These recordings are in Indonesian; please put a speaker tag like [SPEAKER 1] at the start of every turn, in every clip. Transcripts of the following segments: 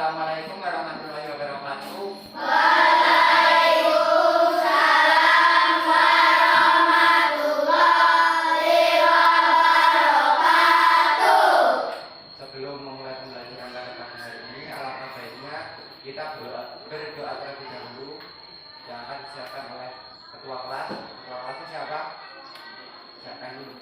[SPEAKER 1] Assalamualaikum warahmatullahi wabarakatuh.
[SPEAKER 2] Waalaikumsalam warahmatullahi wabarakatuh.
[SPEAKER 1] Sebelum memulai pembelajaran pada pagi hari ini, alangkah baiknya kita berdoa terlebih dahulu yang akan disiapkan oleh ketua kelas. Ketua kelasnya siapa? Siapkan dulu.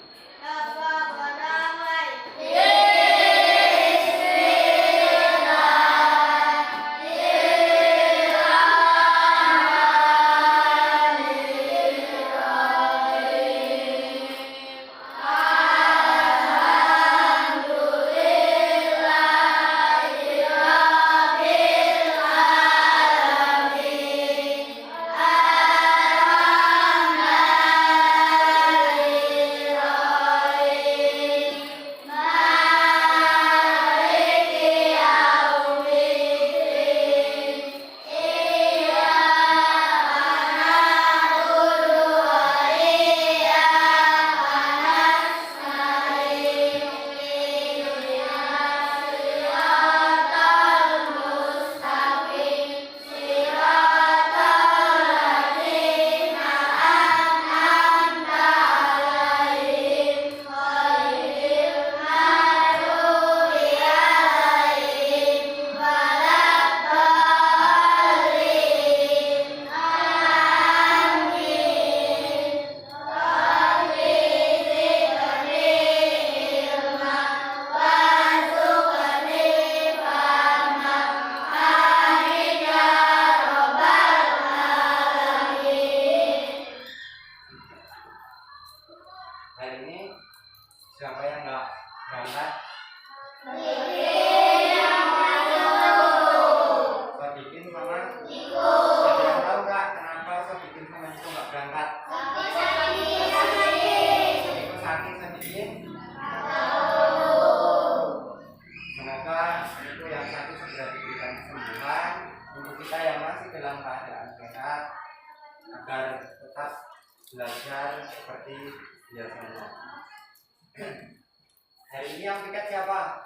[SPEAKER 1] Hari ini siapa yang nggak berangkat? Sodikin sama Iko. Ada yang tahu nggak kenapa Sodikin sama Iko nggak berangkat? Iko sakit, Sodikin? Semoga Iko yang sakit segera diberikan kesembuhan untuk kita yang masih dalam keadaan sehat agar tetap belajar seperti biasanya. Hari ini yang piket siapa?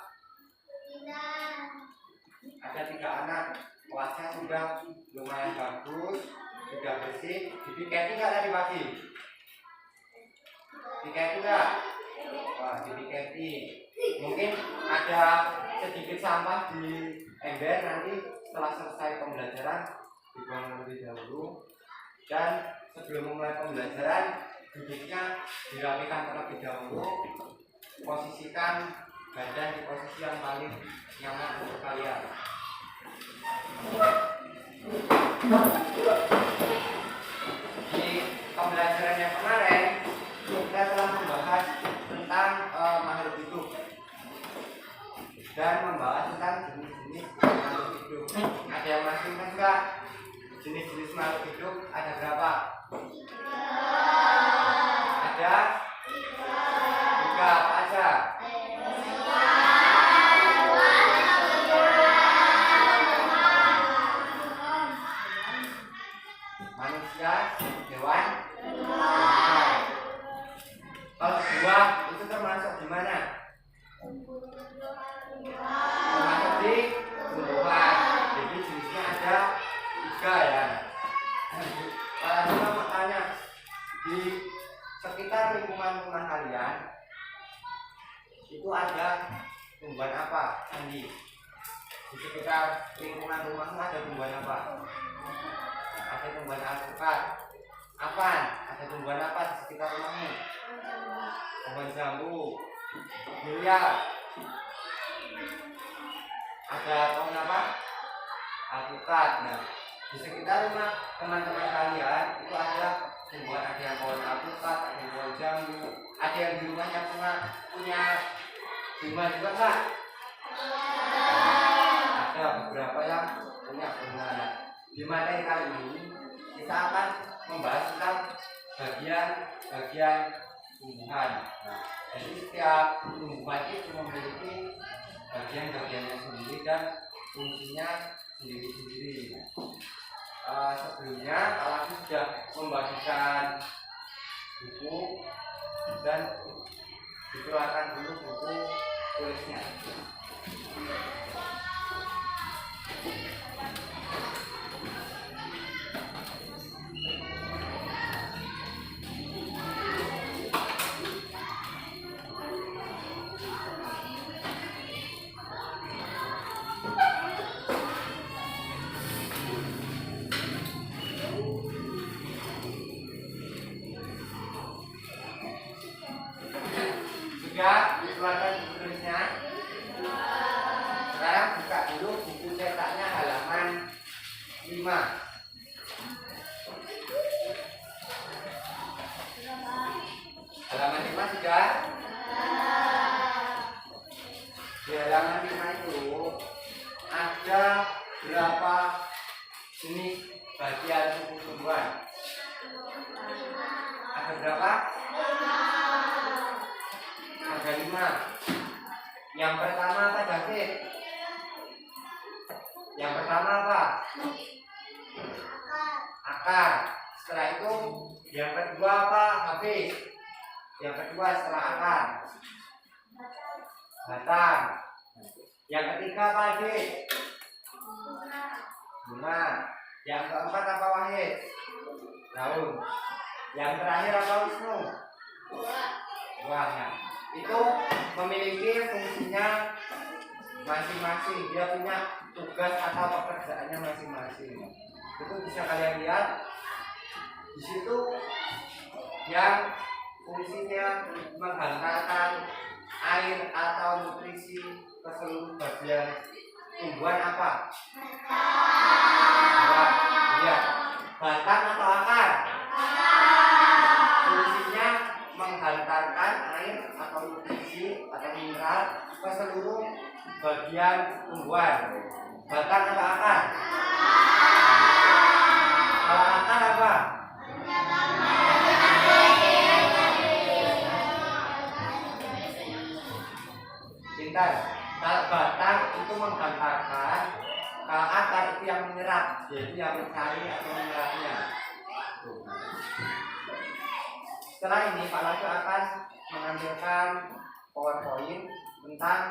[SPEAKER 1] Ada 3 anak. Kelasnya sudah lumayan bagus, sudah bersih. Dipiketi nggak tadi pagi? Dipiketi nggak? Wah, dipiketi. Mungkin ada sedikit sampah di ember, nanti setelah selesai pembelajaran dibuang terlebih dahulu. Dan sebelum memulai pembelajaran, duduknya dirapikan terlebih dahulu. Posisikan badan di posisi yang paling nyaman untuk kalian. Di pembelajaran yang kemarin kita telah membahas tentang makhluk hidup dan membahas tentang jenis-jenis makhluk hidup. Ada yang masih ingat nggak? Jenis-jenis makhluk hidup ada berapa? Ada 3. Apa aja? Manusia, hewan, tumbuhan. Kalau 2 itu termasuk di mana? Termasuk di tumbuhan. Jadi jenisnya ada 3 ya. Kalau mau tanya, di sekitar lingkungan rumah kalian itu ada tumbuhan apa, Andi? Di sekitar lingkungan rumahmu ada tumbuhan apa? Ada tumbuhan alpukat. Apaan? Ada tumbuhan apa di sekitar rumahmu? Pohon jambu, miliar. Ada pohon apa? Alpukat. Nah, di sekitar rumah teman-teman kalian itu ada tumbuhan, ada yang pohon alpukat, ada yang pohon jambu, ada yang di rumahnya punya bunga juga nggak? Ada beberapa yang punya bunga. Di materi kali ini kita akan membahas tentang bagian tumbuhan. Nah, jadi setiap tumbuhan itu memiliki bagian-bagiannya sendiri dan fungsinya sendiri-sendiri. Sebelumnya Pak sudah membagikan buku dan dikeluarkan dulu buku tulisnya. Sudah dikeluarkan buku tulisnya. Sekarang buka dulu buku cetaknya halaman 5. Halaman 5 sudah. Di halaman 5 itu ada berapa jenis bagian tubuh tumbuhan? Ada berapa? Ada 5. Yang pertama apa, David? Yang pertama apa? Akar. Setelah itu yang kedua apa, Hafiz? Yang kedua setelah akar, batang. Yang ketiga apa, Hafiz? Bunga. Yang keempat apa, Wahid? Daun. Yang terakhir apa, Wisnu? Buahnya. Itu memiliki fungsinya masing-masing. Dia punya tugas atau pekerjaannya masing-masing. Itu bisa kalian lihat di situ. Yang fungsinya menghantarkan air atau nutrisi ke seluruh bagian tumbuhan apa? Ya, batang atau akar? Fungsinya menghantarkan air atau nutrisi atau mineral ke seluruh bagian tumbuhan. Batang atau akar? Kalau akar apa? Pintar. Kalau batang itu menghantarkan, kalau akar itu yang menyerap, yaitu yang mencari atau menyerapnya. Setelah ini Pak Laju akan menampilkan PowerPoint tentang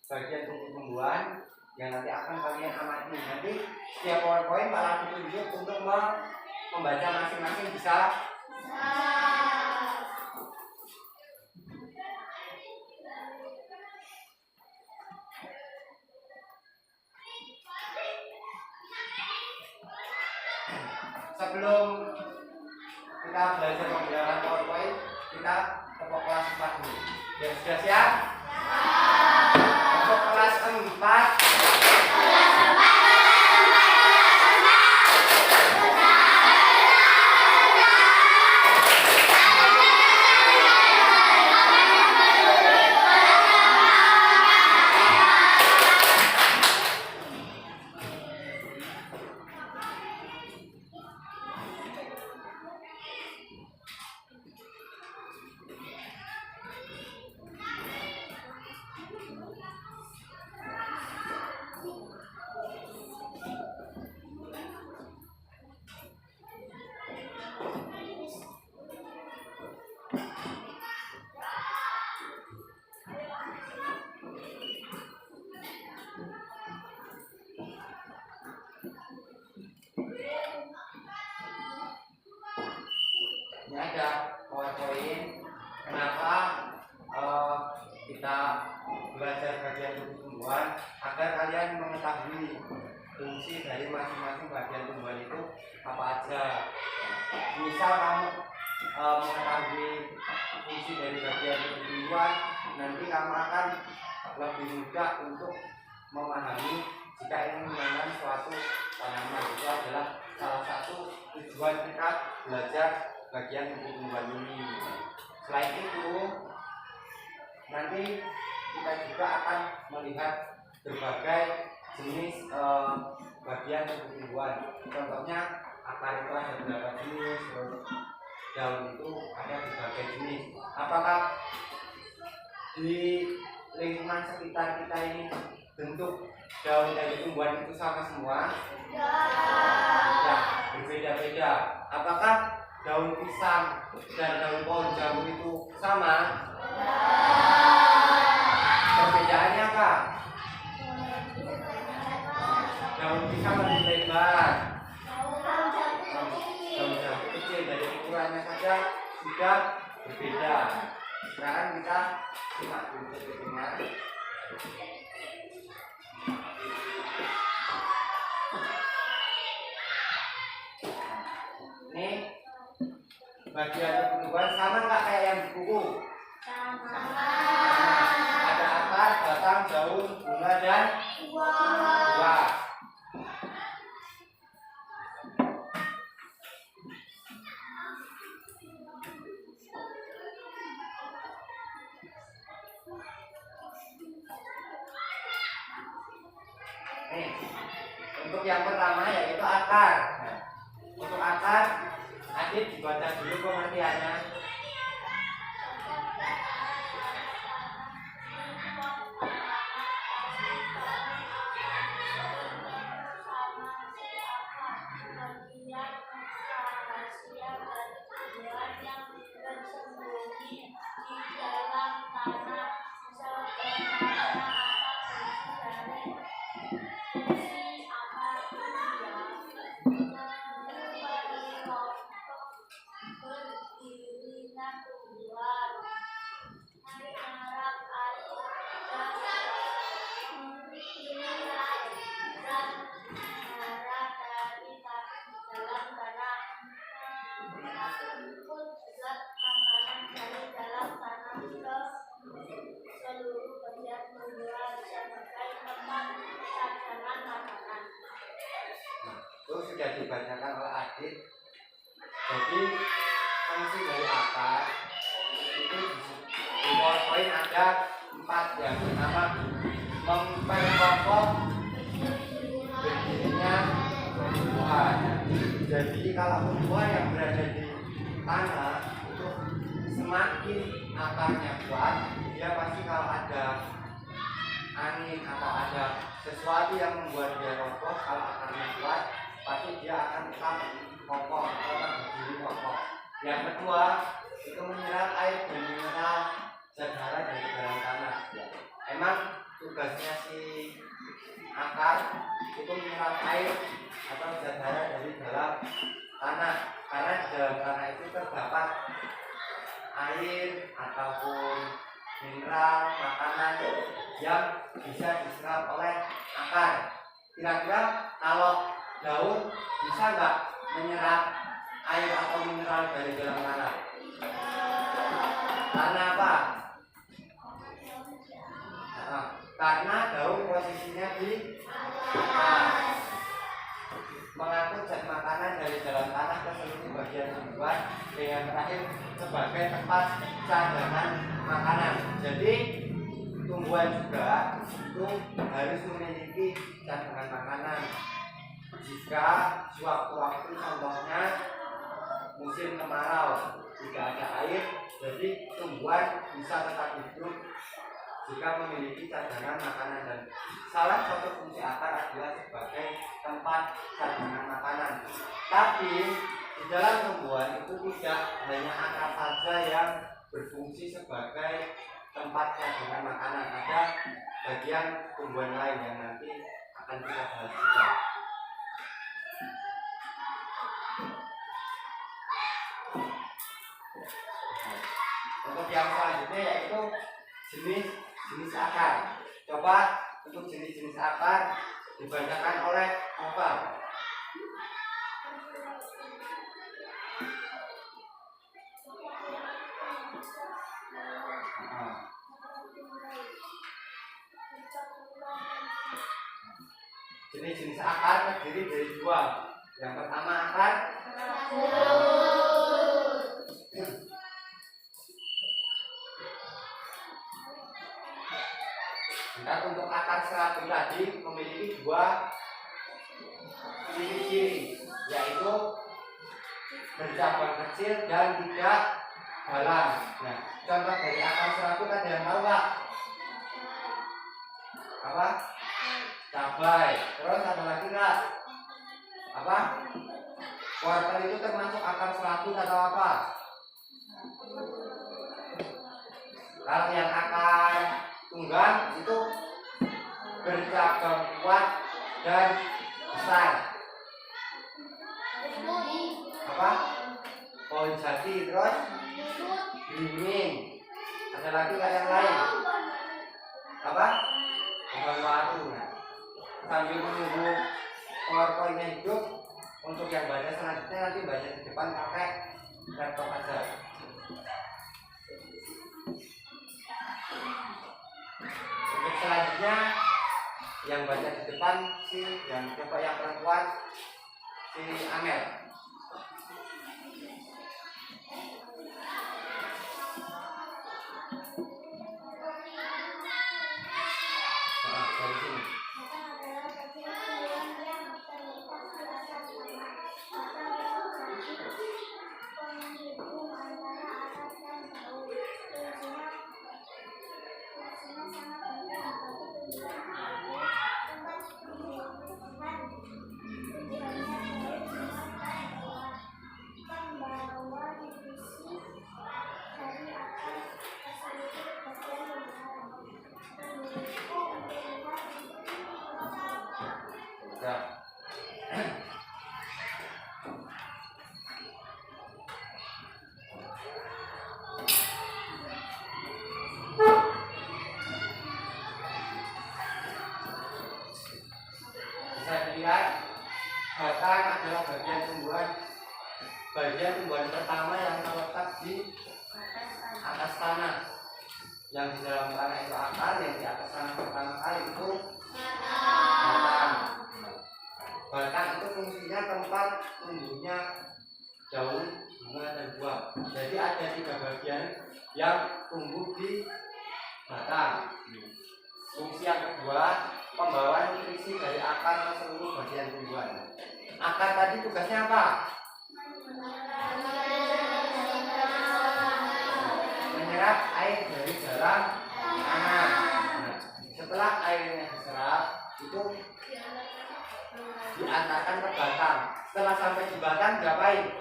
[SPEAKER 1] bagian tumbuh-tumbuhan yang nanti akan kalian amati. Nanti setiap PowerPoint Pak Laju tunjuk untuk membaca masing-masing bisa. Sebelum kita belajar menggunakan PowerPoint, kita tepuk kelas 4 dulu. Ya, sudah siap? Untuk kelas 4. Ini ada PowerPoint. Kenapa kita belajar bagian tumbuhan? Agar kalian mengetahui fungsi dari masing-masing bagian tumbuhan itu apa aja. Misal kamu mengetahui fungsi dari bagian tumbuhan, nanti kamu akan lebih mudah untuk memahami jika ingin menanam suatu tanaman. Itu adalah salah satu tujuan kita belajar bagian tumbuhan ini. Selain itu, nanti kita juga akan melihat berbagai jenis bagian tumbuhan. Contohnya akar itu ada beberapa jenis, terus daun itu ada berbagai jenis. Apakah di lingkungan sekitar kita ini bentuk daun dari tumbuhan itu sama semua? Ya, berbeda-beda. Apakah daun pisang dan daun pohon jambu itu sama? Perbedaannya apa? daun pisang lebih lebar. Daun jambu kecil, dari ukurannya saja sudah berbeda. Sekarang kita simak dulu videonya. Ini bagian pertumbuhan sama nggak kayak yang di buku? Ada akar, batang, daun, bunga, dan buah. Nih, untuk yang pertama yaitu akar. Nah, untuk akar, Adit dibaca dulu pengertiannya. Itu sudah dibacakan oleh Adit. Jadi fungsi dari akar itu di poin ada 4. Yang pertama, memperkokoh berdirinya tumbuhan. Jadi kalau tumbuhan yang berada di tanah itu semakin akarnya kuat, dia pasti kalau ada angin atau ada sesuatu yang membuat dia roboh, kalau akarnya kuat pasti dia akan tetap kokoh atau tetap berdiri kokoh. Yang kedua, itu menyerap air dan mineral zat hara dari dalam tanah. Emang tugasnya si akar itu menyerap air atau zat hara dari dalam tanah, karena di dalam tanah itu terdapat air ataupun mineral makanan yang bisa diserap oleh akar. Kira-kira kalau daun bisa nggak menyerap air atau mineral dari dalam tanah? Karena apa? Karena daun posisinya di atas, mengangkut zat makanan dari dalam tanah ke seluruh bagian tumbuhan, yang terakhir sebagai tempat cadangan makanan. Jadi tumbuhan juga itu harus memiliki cadangan makanan. Jika sewaktu-waktu, contohnya musim kemarau, tidak ada air, jadi tumbuhan bisa tetap hidup jika memiliki cadangan makanan. Dan salah satu fungsi akar adalah sebagai tempat cadangan makanan. Tapi di dalam tumbuhan itu tidak hanya akar saja yang berfungsi sebagai tempat cadangan makanan. Ada bagian tumbuhan lain yang nanti akan kita bahas juga. Untuk yang selanjutnya yaitu jenis akar. Coba untuk jenis-jenis akar dibacakan oleh apa? Jenis-jenis akar terdiri dari 2. Yang pertama akar dan untuk akar serabut tadi memiliki 2 ciri-ciri, yaitu bercabang kecil dan tidak dalam. Nah, contoh dari akar serabut ada yang tahu nggak? Apa? Cabai. Terus ada lagi nggak? Apa? Wortel itu termasuk akar serabut atau apa? Kalau yang akar tunggang itu bercabang kuat dan selesai. Apa? Pohon jati. Terus beringin. Ada lagi nggak yang lain? Apa? Pohon waru. Nah, sambil menunggu powerpointnya hidup, untuk yang baca selanjutnya nanti baca di depan pakai laptop aja. Untuk selanjutnya yang baca di depan yang coba yang perempuan si Amel. Dari sini. Ya. Bisa dilihat batang adalah bagian tumbuhan pertama yang terletak di atas tanah. Yang di dalam tanah itu akar, yang di atas tanah pertama kali itu batang. Batang itu fungsinya tempat tumbuhnya daun, bunga, dan buah. Jadi ada 3 bagian yang tumbuh di batang. Fungsi yang kedua, pembawaan nutrisi dari akar ke seluruh bagian tumbuhan. Akar tadi tugasnya apa? Menyerap air dari dalam tanah. Nah, setelah airnya diserap, itu diantarkan ke batang. Setelah sampai di batang, diapain?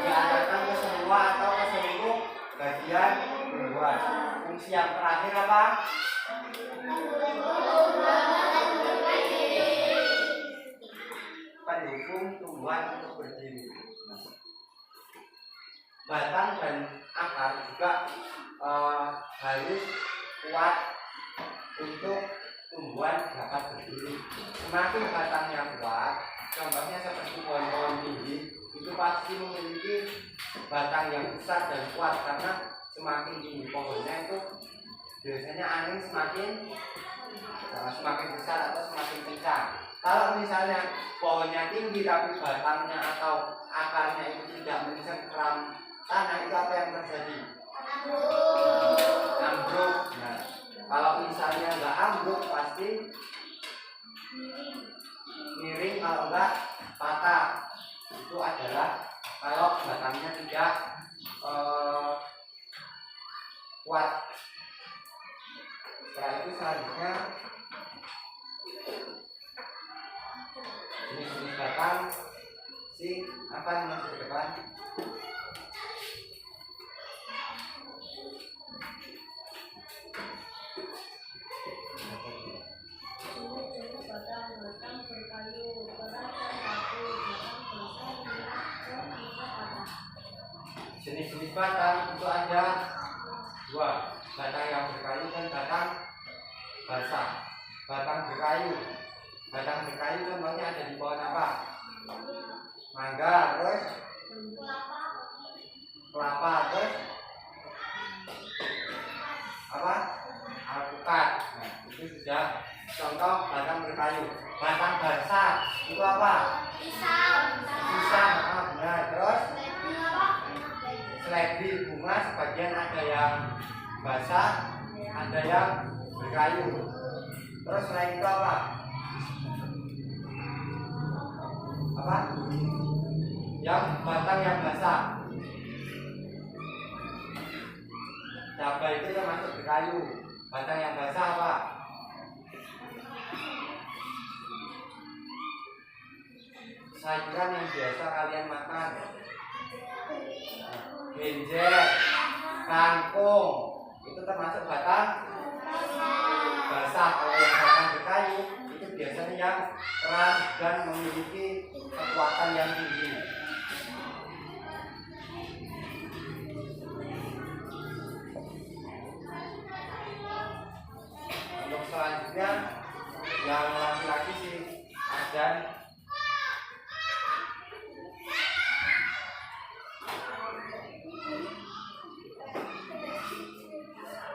[SPEAKER 1] Diantarkan ke semua atau ke seluruh bagian tumbuhan. Fungsi yang terakhir apa? Pendukung tumbuhan untuk berdiri. Batang dan akar juga harus kuat untuk tumbuhan dapat berdiri. Semakin batangnya kuat, contohnya seperti pohon-pohon tinggi, itu pasti memiliki batang yang besar dan kuat, karena semakin tinggi pohonnya itu biasanya angin semakin besar atau semakin kencang. Kalau misalnya pohonnya tinggi tapi batangnya atau akarnya itu tidak mencengkram tanah, itu apa yang terjadi? Ambruk. Nah, kalau misalnya nggak ambruk pasti miring, kalau nggak patah. Itu adalah kalau batangnya tidak kuat. Setelah itu selanjutnya jenis-jenis batang apa yang masuk ke depan? Jenis-jenis batang itu ada 2, batang yang berkayu dan batang basah. Batang berkayu contohnya ada di pohon apa? Mangga, terus kelapa, terus apa? Alpukat. Nah, itu sudah contoh batang berkayu. Batang basah itu apa? Pisang. Benar. Terus seledri, bunga, sebagian ada yang basah, ada yang berkayu. Terus selain itu apa? Yang batang yang basah. Cabai itu termasuk berkayu. Batang yang basah apa? Sayuran yang biasa kalian makan. Genjer, kangkung, itu termasuk batang basah. Kalau yang batang berkayu dan memiliki kekuatan yang tinggi. Untuk selanjutnya yang laki-laki si Adan.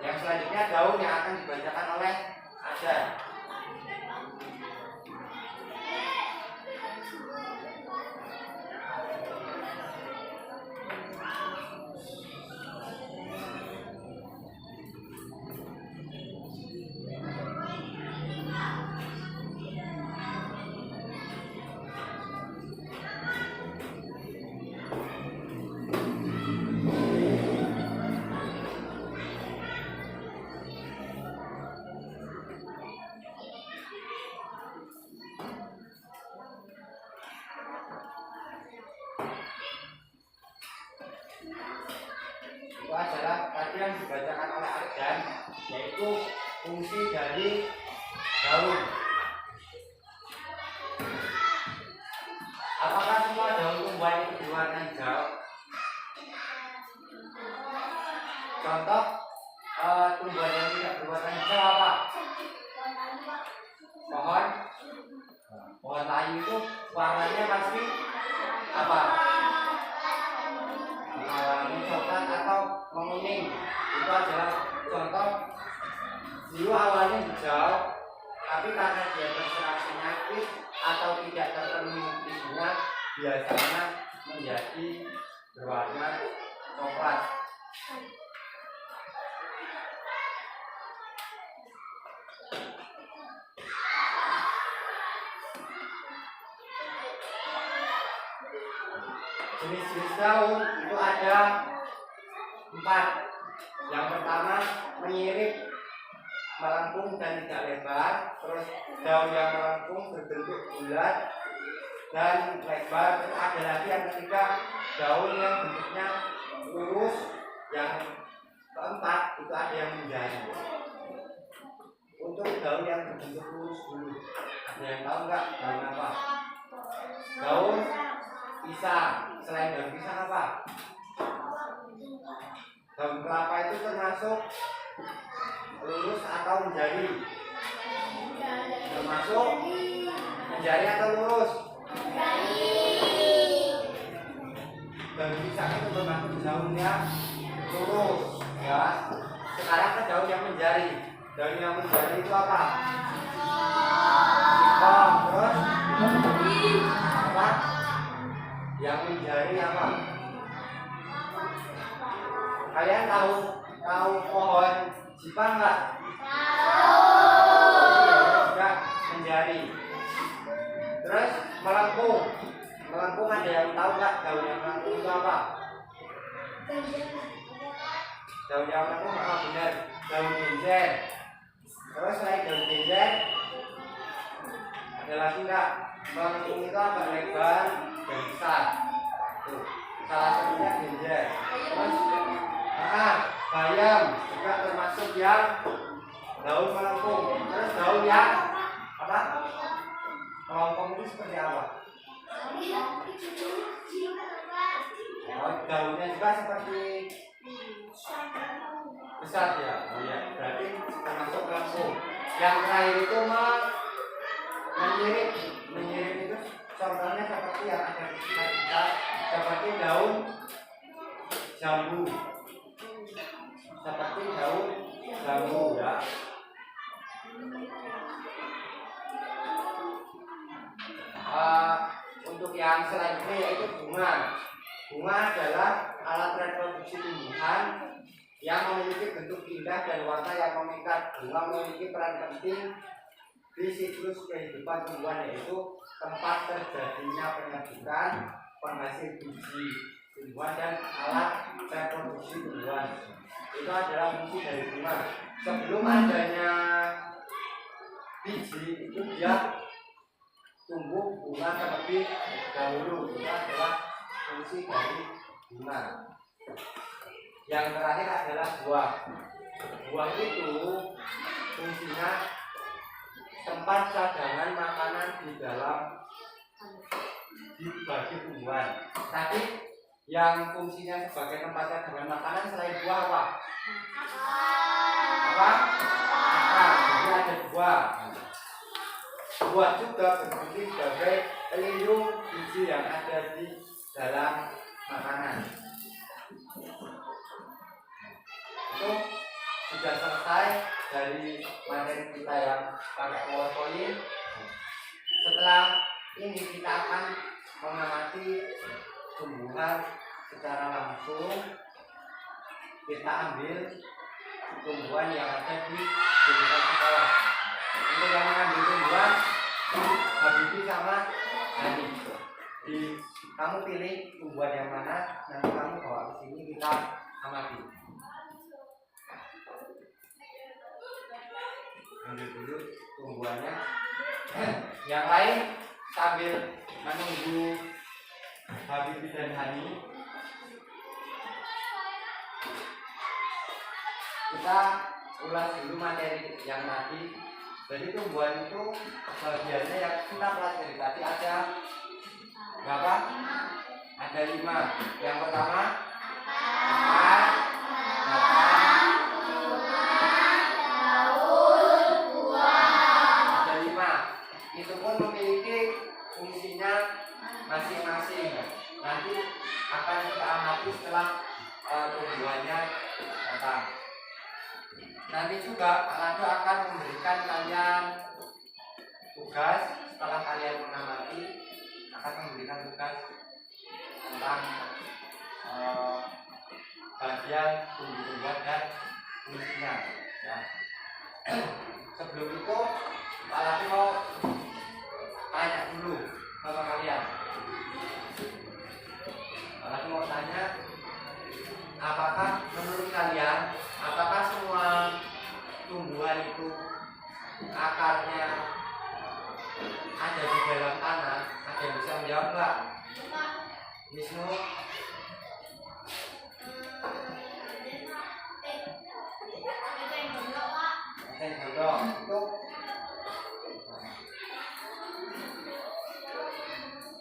[SPEAKER 1] Yang selanjutnya daun yang akan dibacakan oleh Adan. Itu adalah tadi yang dibacakan oleh Adan, yaitu fungsi dari daun. Apakah semua daun tumbuhan itu berwarna hijau? Contoh tumbuhan yang tidak berwarna hijau apa? Pohon layu itu warnanya pasti apa? Coklat atau menguning. Itu adalah contoh. Dulu awalnya hijau, tapi karena dia terserang penyakit atau tidak terpenuhi isinya, biasanya menjadi berwarna coklat. Jenis-jenis daun itu ada 4. Yang pertama menyirip, melengkung dan tidak lebar. Terus daun yang melengkung berbentuk bulat dan lebar. Terus ada lagi yang ketiga daun yang bentuknya lurus. Yang keempat itu ada yang menjari. Untuk daun yang berbentuk lurus dulu, ada yang tahu nggak daun apa? Daun pisang. Selain daun pisang apa? Daun kelapa itu termasuk lurus atau menjari? Termasuk menjari atau lurus? Daun pisang itu termasuk daun yang lurus, ya. Sekarang ke daun yang menjari. Daun yang menjari itu apa? Singkong. Terus apa? Yang menjari apa? Kalian tahu pohon jipang nggak? Juga menjari. Terus melengkung. Melengkung ada yang tahu nggak daun yang melengkung itu apa? Daun yang melengkung apa? Benar, daun genjer. Terus selain daun genjer ada lagi nggak? Melengkung itu agak lebar dan besar. Tuh, salah satunya genjer. Terus bayam juga termasuk yang daun melengkung. Terus daun yang apa? Melengkung itu seperti apa? Oh, daunnya juga seperti besar ya. Oh ya, berarti termasuk melengkung. Yang terakhir itu menyirip. Menyirip itu contohnya seperti yang ada di sekitar kita, seperti daun jambu. Seperti daun jambu, ya. Untuk yang selanjutnya yaitu bunga. Bunga adalah alat reproduksi tumbuhan yang memiliki bentuk indah dan warna yang memikat. Bunga memiliki peran penting di siklus kehidupan tumbuhan, yaitu tempat terjadinya penyerbukan, penghasil biji tumbuhan dan alat reproduksi tumbuhan. Itu adalah fungsi dari bunga. Sebelum adanya biji itu dia tumbuh bunga terlebih dahulu. Itu adalah fungsi dari bunga. Yang terakhir adalah buah. Buah itu fungsinya tempat cadangan makanan di dalam dibagi tumbuhan. Tadi yang fungsinya sebagai tempat cadangan makanan selain buah apa? Apa? Akar. Jadi ada buah. Buah juga berfungsi sebagai pelindung gizi yang ada di dalam makanan. Itu sudah selesai dari materi kita yang pakai PowerPoint. Setelah ini kita akan mengamati tumbuhan secara langsung. Kita ambil tumbuhan yang ada di lingkungan sekolah. Untuk yang mengambil tumbuhan, Habibi sama Hani. Kamu pilih tumbuhan yang mana, nanti kamu bawa ke sini kita amati. Ambil dulu tumbuhannya. Yang lain sambil menunggu Habibi dan Hani, kita ulas dulu materi yang tadi. Jadi tumbuhan itu bagiannya yang kita pelajari tadi ada berapa? Ada 5. Yang pertama akar, batang,
[SPEAKER 2] daun, buah.
[SPEAKER 1] ada 5. Itu pun memiliki fungsinya masing-masing. Nanti akan kita amati setelah tumbuhannya datang. Nanti juga Pak Lado akan memberikan kalian tugas. Setelah kalian mengamati, akan memberikan tugas tentang bagian tumbuh-tumbuhan dan fungsinya. Ya. Sebelum itu Pak Lado mau tanya dulu sama kalian. Pak Lado mau tanya, apakah menurut kalian, apakah semua tumbuhan itu akarnya ada di dalam tanah? Ada yang bisa menjawab nggak? Wisnu? Eceng gondok itu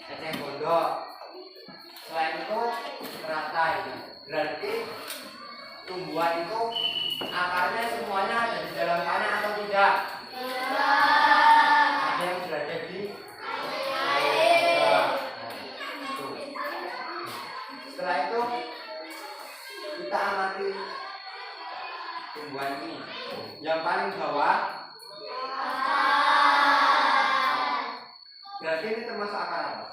[SPEAKER 1] eceng gondok. Selain itu teratai. Berarti tumbuhan itu akarnya semuanya ada di dalam tanah atau tidak? Ada yang berada di air. Setelah itu kita amati tumbuhan ini. Yang paling bawah berarti ini termasuk akar apa?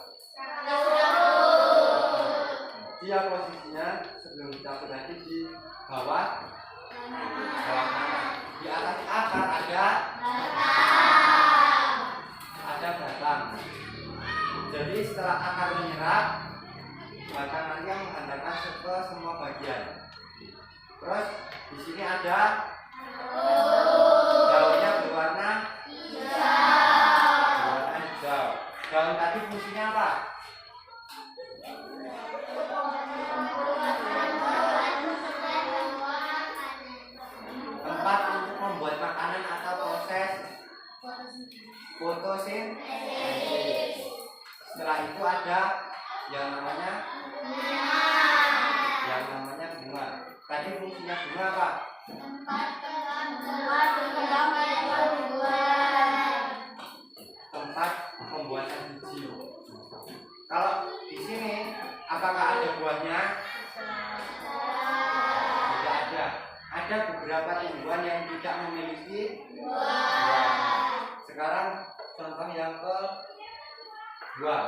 [SPEAKER 1] Dia posisinya sebelum dicabut tadi di bawah tanah. Di atas akar ada batang. Jadi setelah akar menyerap, batang nanti yang menghantarkan ke semua bagian. Terus di sini ada daunnya berwarna hijau. Daun tadi fungsinya apa? Tempat untuk membuat makanan atau proses fotosintesis. Setelah itu ada yang namanya bunga. Tadi fungsinya bunga apa? Tempat pembuatan biji. Kalau di sini apakah ada buahnya? Tidak ada. Ada beberapa tumbuhan yang tidak memiliki buah. Sekarang contoh yang kedua.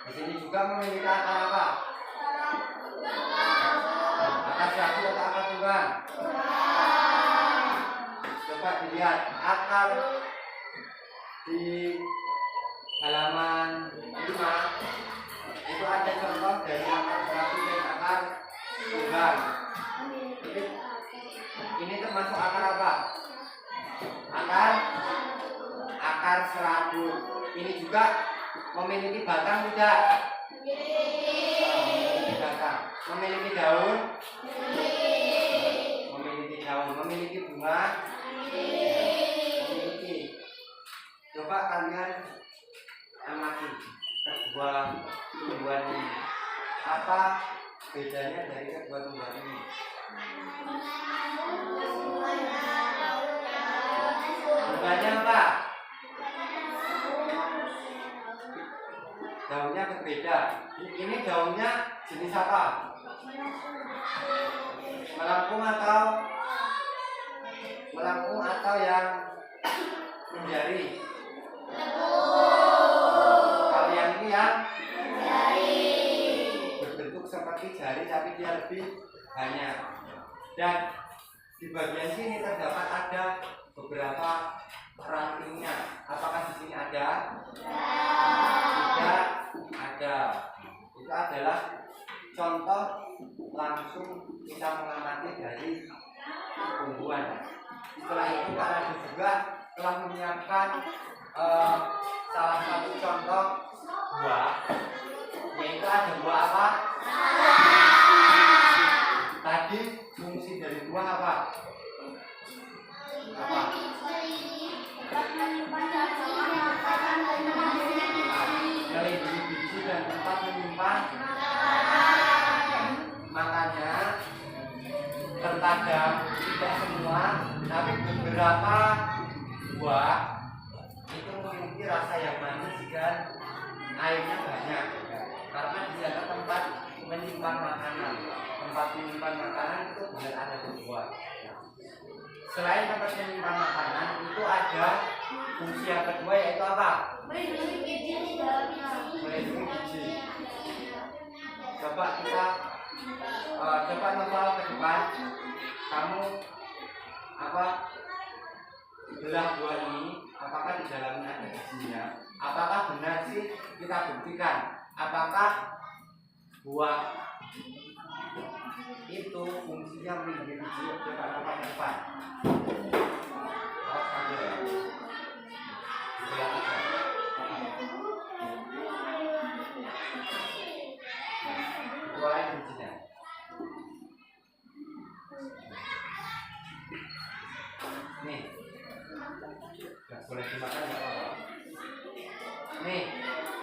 [SPEAKER 1] Di sini juga memiliki akar apa? Akar sagu atau akar tunggang? Coba dilihat akar di halaman 5. Itu ada contoh dari akar sagu dan akar tunggang. Ini termasuk akar apa? Akar serabut. Ini juga memiliki batang tidak? Memiliki batang. Memiliki daun? Memiliki daun. Memiliki bunga? Memiliki coba kalian amati kedua tumbuhan ini. Apa bedanya dari kedua tumbuhan ini? Bunganya apa? Daunnya berbeda. Ini daunnya jenis apa? Melengkung atau yang menjari? Kalau yang ini yang berbentuk seperti jari tapi dia lebih banyak. Dan di bagian sini terdapat ada beberapa rantingnya. Apakah di sini ada? Tidak ada. Itu adalah contoh langsung kita mengamati dari tumbuhan. Setelah itu kalian juga telah menyiapkan salah satu contoh buah, yaitu ada buah apa? Tadi fungsi dari buah apa? Melindungi biji dan tempat menyimpan makannya. Terkadang tidak semua, tapi beberapa buah itu memiliki rasa yang manis dan airnya banyak, karena di sana tempat menyimpan makanan. Tempat menyimpan makanan itu benar ada di buah. Selain tempat menyimpan makanan, itu ada fungsi yang kedua, yaitu apa? Melindungi biji. Coba kita coba nempel ke depan. Kamu belah buah ini, apakah di dalamnya ada bijinya? Apakah benar sih? Kita buktikan. Apakah buah itu fungsinya melindungi biji? Coba nempel ke depan. Buah bijinya. Nih, nggak boleh dimakan, nggak apa-apa. Nih,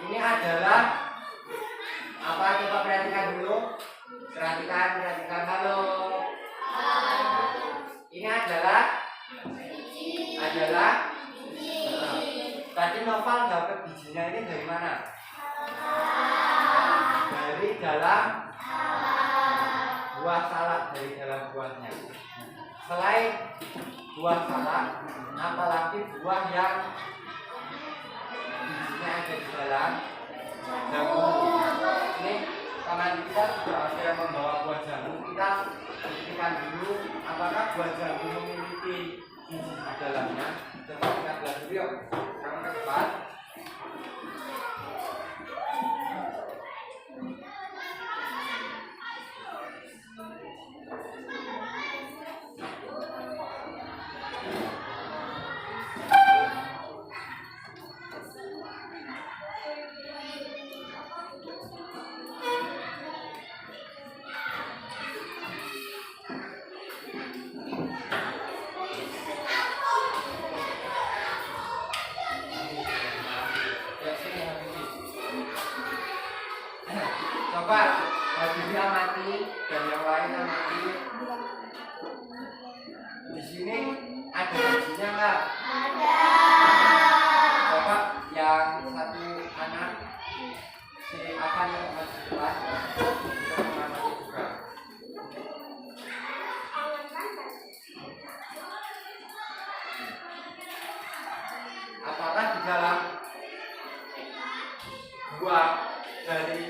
[SPEAKER 1] ini adalah apa? Coba perhatikan dulu. Perhatikan. Halo. Ini adalah tadi Noval dapat bijinya ini dari mana? Dari dalam buah salak, dari dalam buahnya. Selain buah salak, apalagi buah yang bijinya ada di dalam jagung. Ini teman kita sudah hampir membawa buah jagung. Kita buktikan dulu apakah buah jagung memiliki biji di dalamnya. Coba kita lihat dulu yuk. Kamu ke depan. Coba Habibie amati dan yang lain amati. Di sini ada bijinya nggak? Ada. Coba yang satu anak si akan masuk kelas untuk mengamati juga. Apakah di dalam buah dari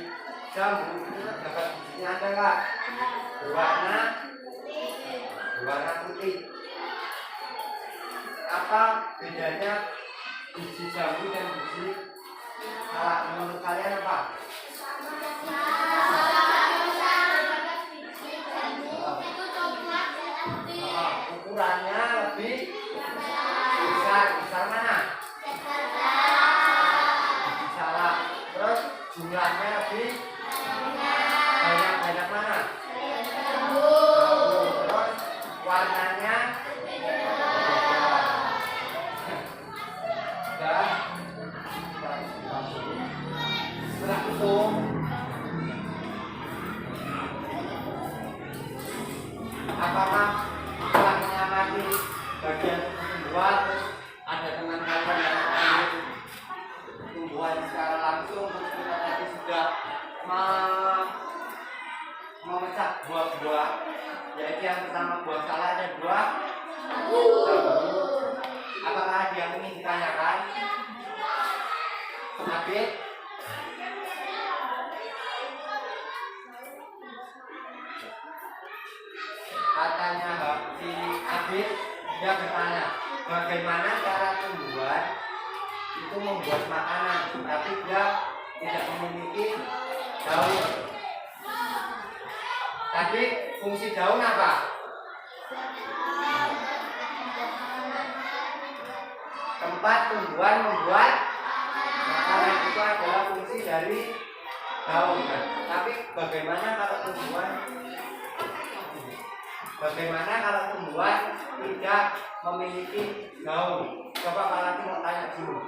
[SPEAKER 1] jambu itu terdapat bijinya, ada nggak? Berwarna putih. Apa bedanya biji jambu dan biji salak? Menurut kalian apa? Ukurannya lebih besar. Besar mana? Biji salak. Terus jumlahnya lebih banyak mana? Terus warnanya sudah Abid. Katanya si Abid, dia bertanya, bagaimana cara tumbuhan itu membuat makanan, tapi dia tidak memiliki daun. Tadi fungsi daun apa? Tempat tumbuhan membuat makanan, itu adalah fungsi dari daun kan? Tapi bagaimana kalau tumbuhan tidak memiliki daun? Coba Pak Lati mau tanya dulu.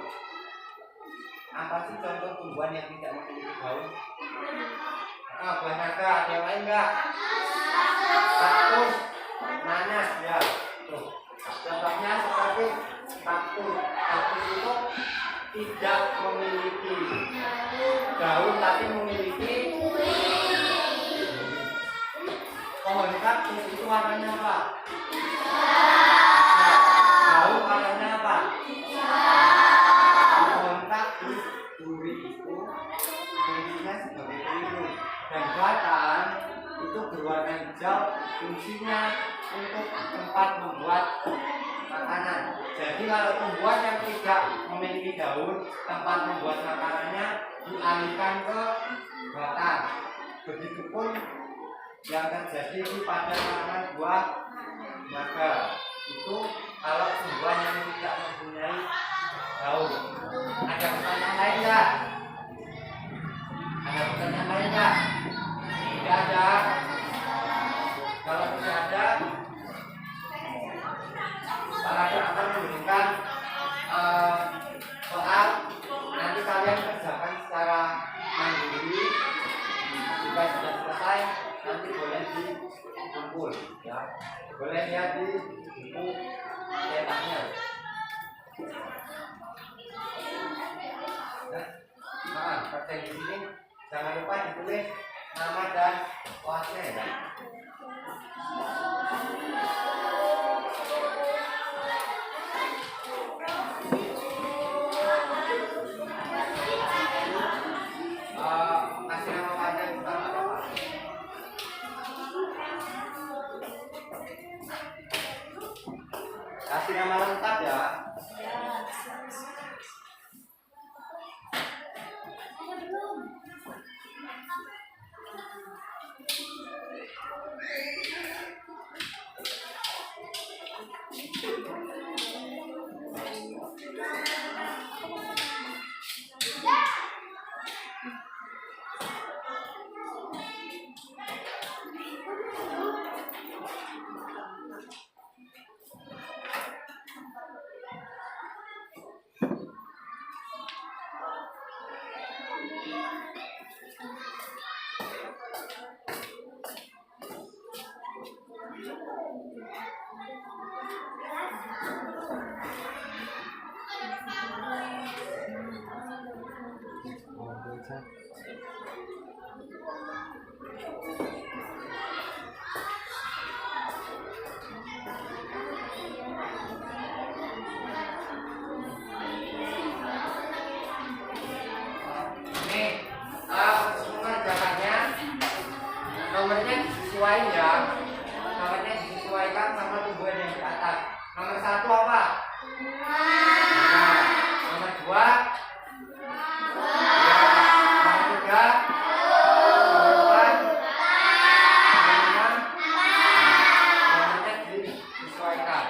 [SPEAKER 1] Apa sih contoh tumbuhan yang tidak memiliki daun? Buah naga, ada yang lain enggak? Kaktus, nanas, ya. Tuh. Contohnya seperti kaktus. Kaktus itu tidak memiliki daun tapi memiliki pohon kaktus itu warnanya apa? Daun warnanya apa? Pohon kaktus duri itu fungsinya sebagai pelindung, dan batang itu berwarna hijau fungsinya untuk tempat membuat makanan. Jadi kalau tumbuhan yang tidak memiliki daun, tempat membuat makanannya dialihkan ke batang. Begitupun yang terjadi pada tanaman buah naga itu kalau tumbuhan yang tidak mempunyai daun. Ada pertanyaan lain nggak? Ada pertanyaan lain nggak? Tidak ada. Kalau tidak ada, Pak akan memberikan soal. Nanti kalian kerjakan secara mandiri. Jika sudah selesai, nanti boleh dikumpul, ya. Boleh lihat di buku cetaknya. Nah, kerja di sini jangan lupa ditulis nama dan kelasnya, ya. Kasih nama pelajaran utama apa? Kasih nama lengkap, ya. Nomornya disesuaikan, ya. Nomornya disesuaikan sama tumbuhan yang di atas. Nomor 1 apa? Nah, nomor 2 nomor 3 nomor 4 nomor 5 nomornya disesuaikan.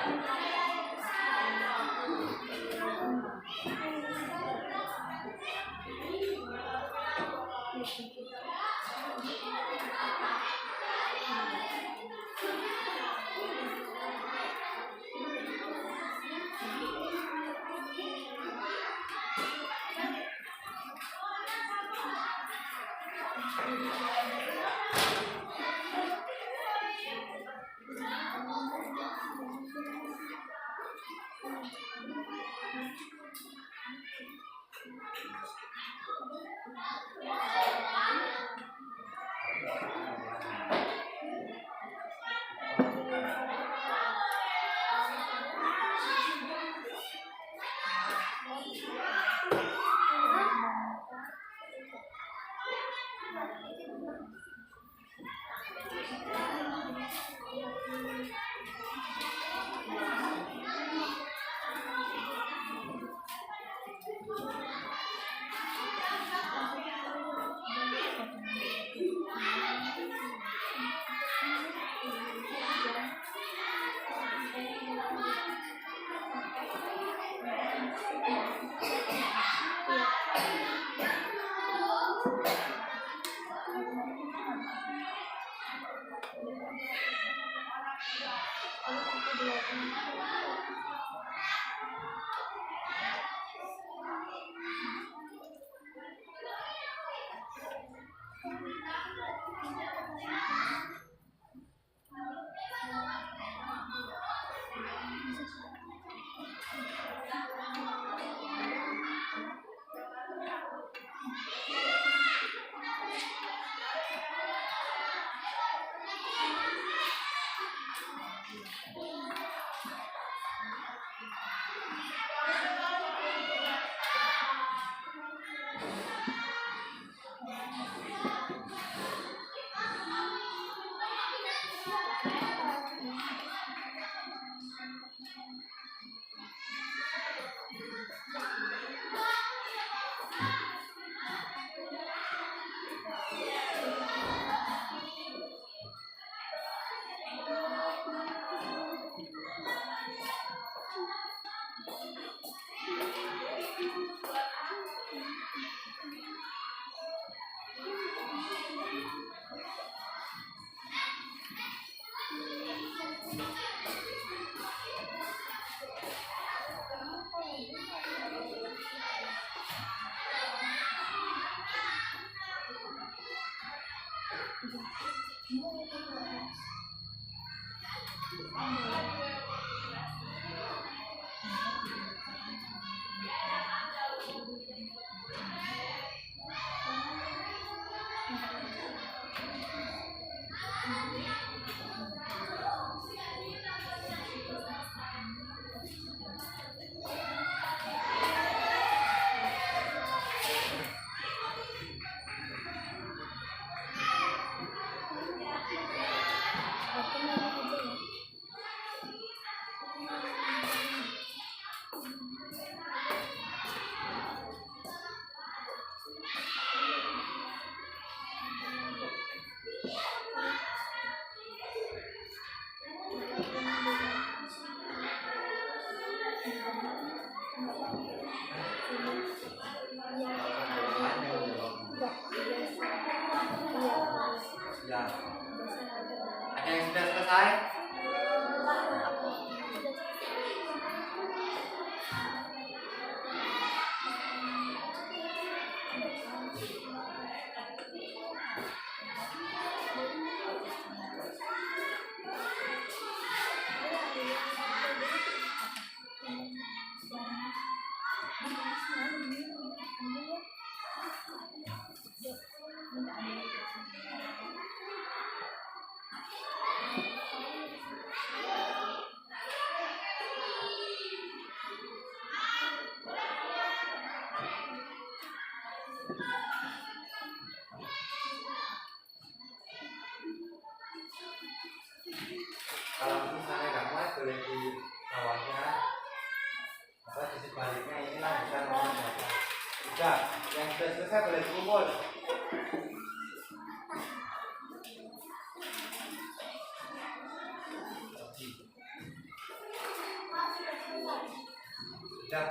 [SPEAKER 1] Ya. Ada yang sudah selesai? Kalau misalnya nggak muat boleh di bawahnya apa di sebaliknya ini lanjutan nomor berapa. Sudah, yang sudah selesai boleh dikumpul. Sudah.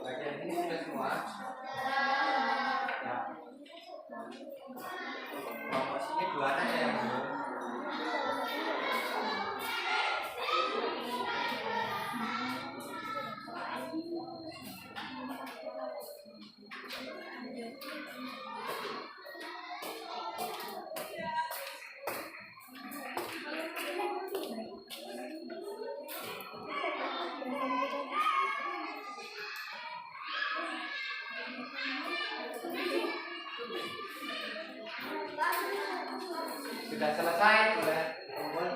[SPEAKER 1] Bagian ini sudah semua. Ya. Promosinya 2 aja yang belum. Sudah selesai, boleh kumpul.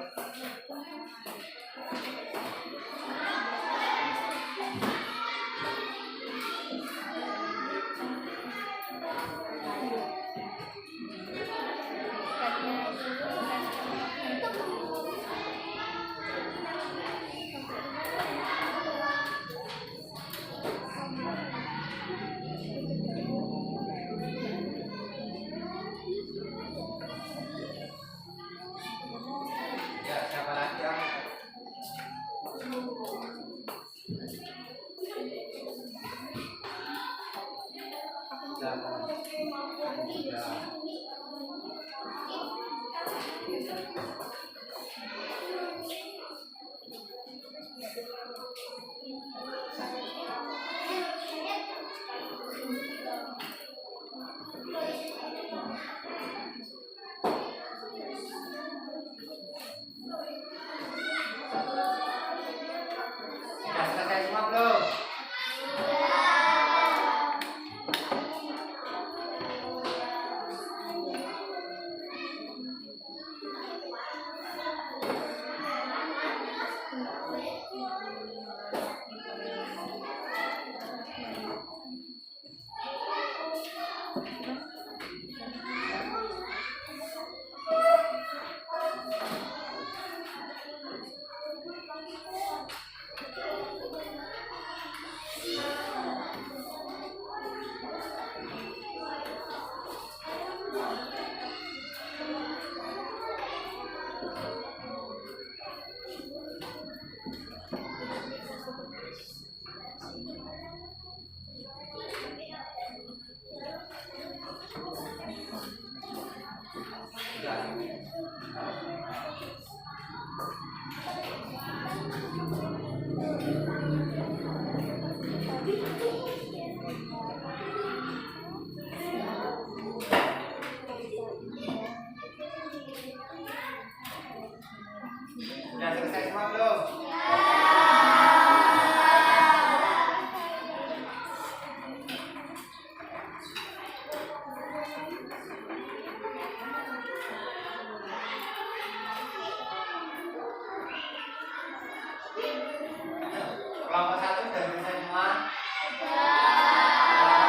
[SPEAKER 1] Kelompok 1 sudah selesai semua?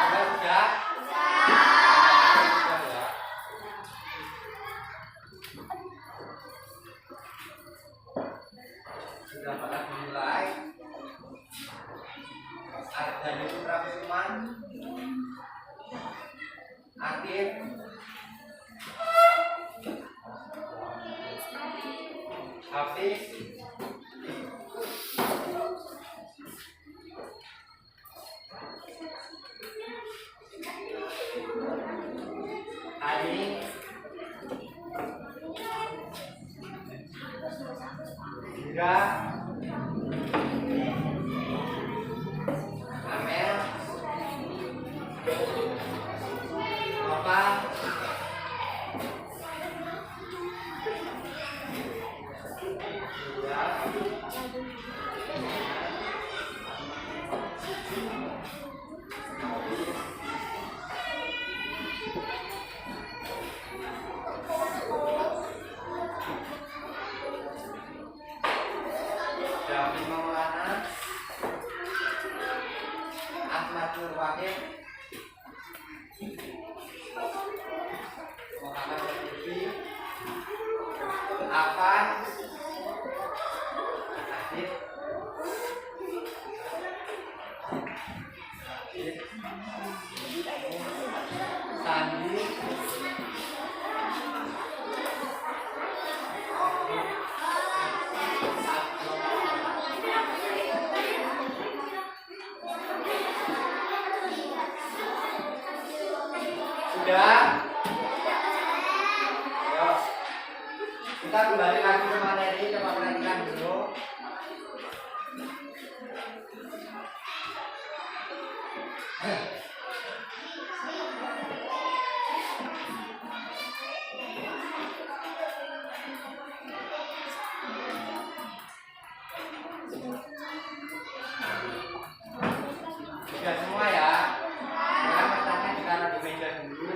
[SPEAKER 1] Sudah? Sudah pada dimulai. Ada di Putra Kusuman. Akhir. Hafiz. Ali. Ira. Amel. Nova. David Maulana, Ahmad Nur Wahid, Muhammad Lutfi, Afan, Adit, Sandi, sudah. Ayo. Kita kembali lagi ke materi, coba perhatikan dulu. Sudah semua ya. Sekarang kertasnya ditaruh di meja dulu.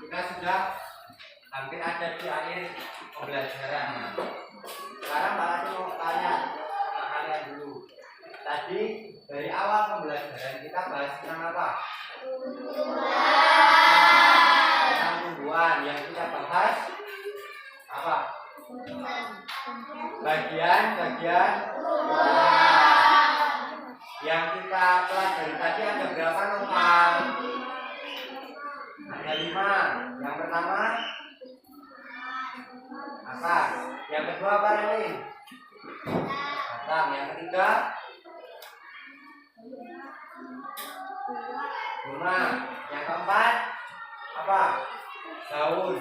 [SPEAKER 1] Kita sudah hampir ada di akhir pembelajaran. Sekarang Pak Lati mau tanya sama kalian dulu. Tadi dari awal pembelajaran kita bahas tentang apa? Tentang tumbuhan. Yang kita bahas apa? Bagian-bagian tumbuhan. Yang kita pelajari tadi ada berapa nomor? Ada 5. Yang pertama apa? Yang kedua apa ini? Batang. Yang ketiga bunga. Yang keempat apa? Daun.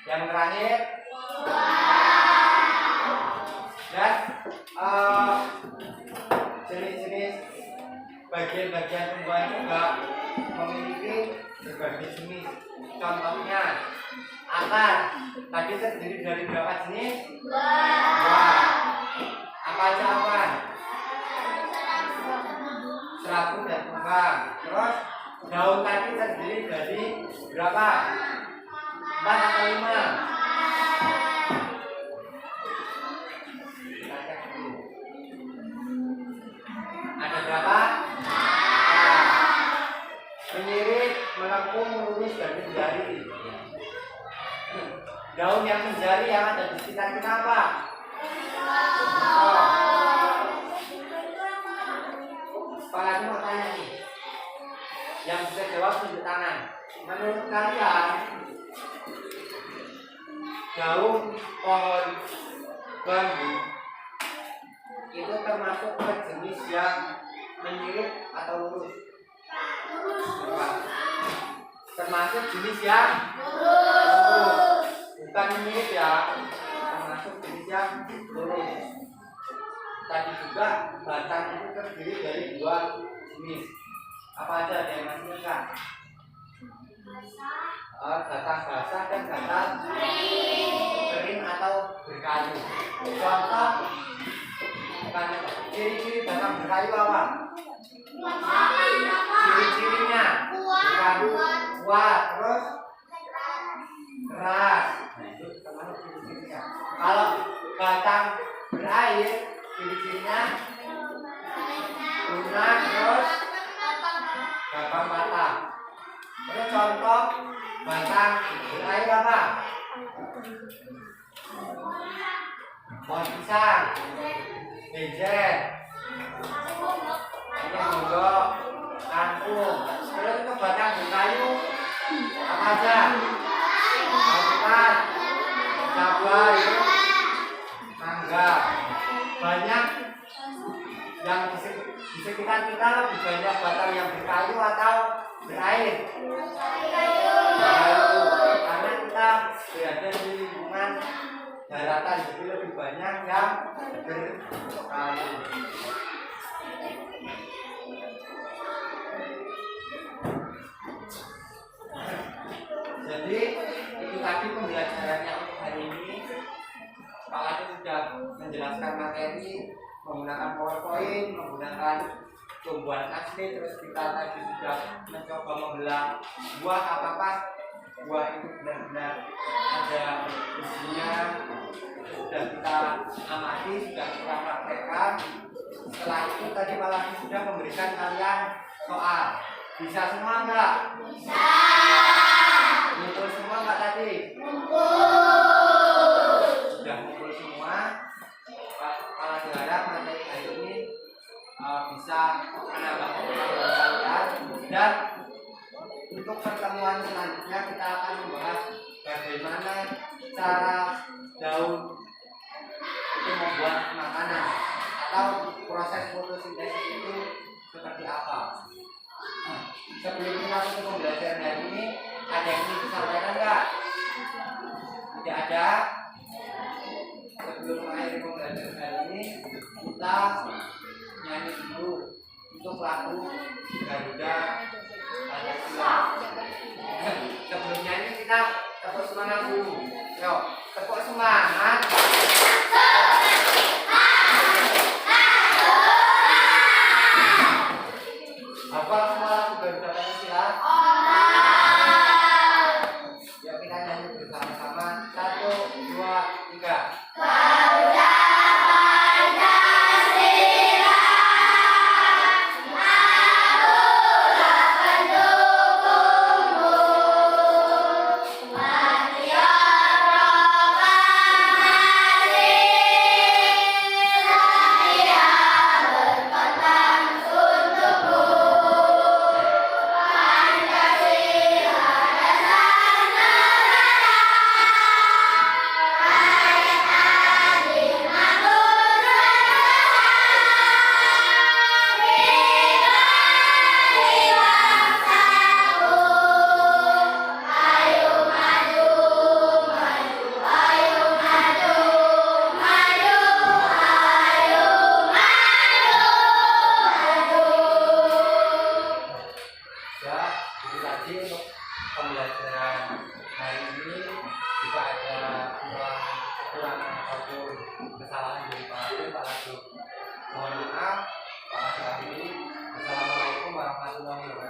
[SPEAKER 1] Yang terakhir dan jenis-jenis bagian-bagian tumbuhan juga memiliki berbagai jenis. Contohnya akar tadi terdiri dari berapa jenis? 2. Apa aja apa? Serabut dan kembang. Terus daun tadi terdiri dari berapa? 4 atau 5? Kita cek dulu. Ada berapa? Menyirip, melengkung, lurus, dan menjari. Daun yang menjari yang ada di sekitar kita apa? Kalian mau tanya nih. Yang bisa jawab tunjuk tangan. Menurut kalian daun pohon bambu itu termasuk ke jenis yang menyirip atau lurus? Termasuk jenis yang lurus, bukan menyirip ya, termasuk jenis yang lurus. Tadi juga batang itu terdiri dari 2 jenis. Apa aja yang masih ingat? Batang basah dan batang kering atau berkayu. Contoh ciri-ciri batang berkayu apa? Ciri-cirinya bukan kuat, terus keras. Nah, itu termasuk ciri-cirinya. Kalau batang berair, ciri-cirinya Di sekitar kita lebih banyak batang yang berkayu atau berair? Kayu. Karena kita berada di lingkungan daratan, jadi lebih banyak yang berkayu. Jadi itu tadi pembelajarannya untuk hari ini. Pak Adi sudah menjelaskan materi menggunakan PowerPoint, menggunakan tumbuhan asli, terus kita tadi sudah mencoba membelah buah apakah buah itu benar-benar ada isinya, sudah kita amati, sudah kita praktekkan. Setelah itu tadi Pak Adi sudah memberikan kalian soal. Bisa semua enggak? Bisa. Ngumpul semua enggak tadi? Sudah ngumpul semua. Kalau diharap materi hari ini bisa menambah pengetahuan kalian, dan untuk pertemuan selanjutnya kita akan membahas bagaimana cara daun itu membuat makanan atau proses fotosintesis itu seperti apa. Sebelum kita masuk pembelajaran hari ini, ada yang ingin disampaikan enggak? Tidak ada. Sebelum mengakhiri pembelajaran hari ini, kita nyanyi dulu untuk lagu Garuda Pancasila. Sebelum nyanyi kita tepuk semangat dulu. Yuk, tepuk semangat. Apa semua lagu Garuda Pancasila? Yuk kita nyanyi bersama-sama. 1, 2, 3. Garuda Pancasila, akulah pendukungmu. Patriot proklamasi, saya berkorban untukmu. Pancasila dasar negara, rakyat adil makmur pribadi bangsaku. Ayo maju, maju, ayo maju, maju, ayo maju, maju. Ya, itu tadi untuk pembelajaran hari ini. Jika ada kekurangan ataupun kesalahan dari Pak Adi, mohon maaf. Pak Adi, Assalamualaikum warahmatullahi wabarakatuh.